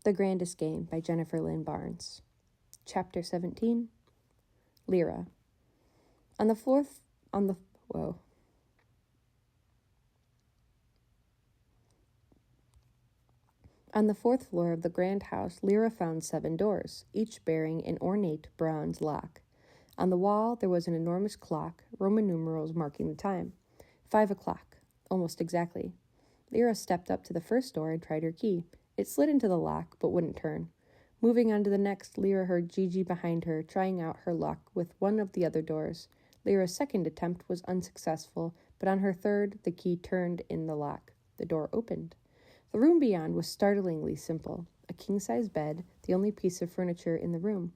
The Grandest Game by Jennifer Lynn Barnes. Chapter 17. Lyra. On the fourth floor of the grand house, Lyra found 7 doors, each bearing an ornate bronze lock. On the wall there was an enormous clock, Roman numerals marking the time. 5 o'clock, almost exactly. Lyra stepped up to the first door and tried her key. It slid into the lock, but wouldn't turn. Moving on to the next, Lyra heard Gigi behind her, trying out her luck with one of the other doors. Lyra's second attempt was unsuccessful, but on her third, the key turned in the lock. The door opened. The room beyond was startlingly simple. A king-size bed, the only piece of furniture in the room.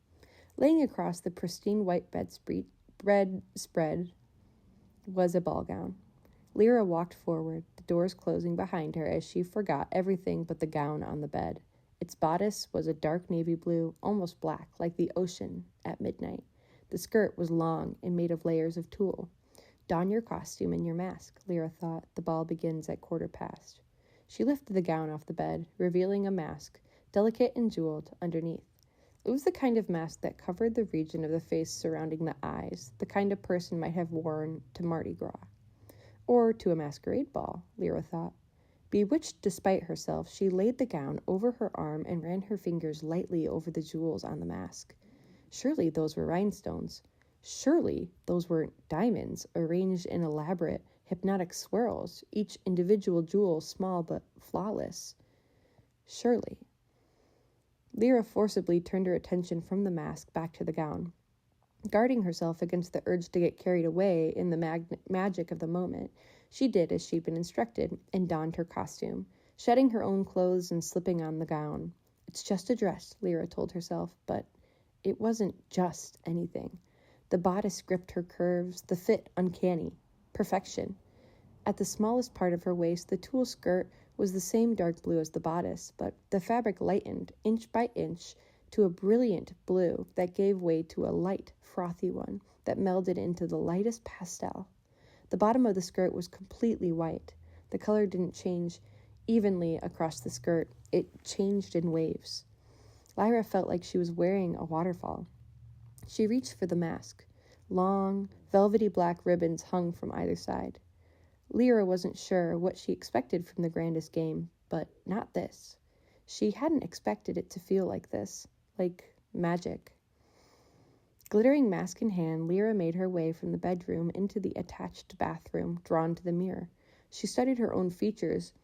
Laying across the pristine white bedspread was a ball gown. Lyra walked forward, the doors closing behind her as she forgot everything but the gown on the bed. Its bodice was a dark navy blue, almost black, like the ocean at midnight. The skirt was long and made of layers of tulle. Don your costume and your mask, Lyra thought. The ball begins at 1:15. She lifted the gown off the bed, revealing a mask, delicate and jeweled, underneath. It was the kind of mask that covered the region of the face surrounding the eyes, the kind a person might have worn to Mardi Gras. Or to a masquerade ball, Lyra thought. Bewitched despite herself, she laid the gown over her arm and ran her fingers lightly over the jewels on the mask. Surely those were rhinestones. Surely those were diamonds, arranged in elaborate, hypnotic swirls, each individual jewel small but flawless. Surely. Lyra forcibly turned her attention from the mask back to the gown. Guarding herself against the urge to get carried away in the magic of the moment, she did as she'd been instructed and donned her costume, shedding her own clothes and slipping on the gown. It's just a dress, Lyra told herself, but it wasn't just anything. The bodice gripped her curves, the fit uncanny. Perfection. At the smallest part of her waist, the tulle skirt was the same dark blue as the bodice, but the fabric lightened, inch by inch, to a brilliant blue that gave way to a light, frothy one that melded into the lightest pastel. The bottom of the skirt was completely white. The color didn't change evenly across the skirt. It changed in waves. Lyra felt like she was wearing a waterfall. She reached for the mask. Long, velvety black ribbons hung from either side. Lyra wasn't sure what she expected from the Grandest Game, but not this. She hadn't expected it to feel like this. Like magic. Glittering mask in hand, Lyra made her way from the bedroom into the attached bathroom, drawn to the mirror. She studied her own features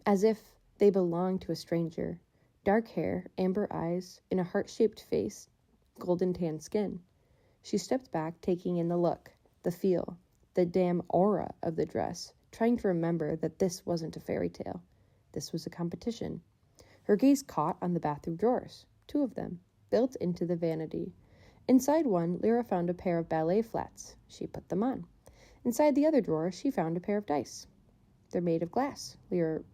as if they belonged to a stranger. Dark hair, amber eyes, in a heart-shaped face, golden tan skin. She stepped back, taking in the look, the feel, the damn aura of the dress, trying to remember that this wasn't a fairy tale. This was a competition. Her gaze caught on the bathroom drawers, 2 of them, built into the vanity. Inside one, Lyra found a pair of ballet flats. She put them on. Inside the other drawer, she found a pair of dice. They're made of glass, Lyra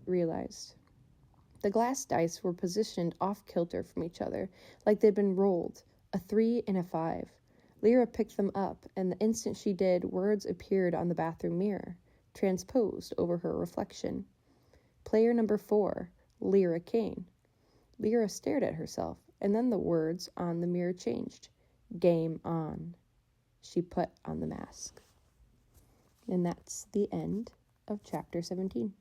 realized. The glass dice were positioned off-kilter from each other, like they'd been rolled, a 3 and a 5. Lyra picked them up, and the instant she did, words appeared on the bathroom mirror, transposed over her reflection. Player number 4, Lyra Kane. Lyra stared at herself, and then the words on the mirror changed. Game on. She put on the mask. And that's the end of chapter 17.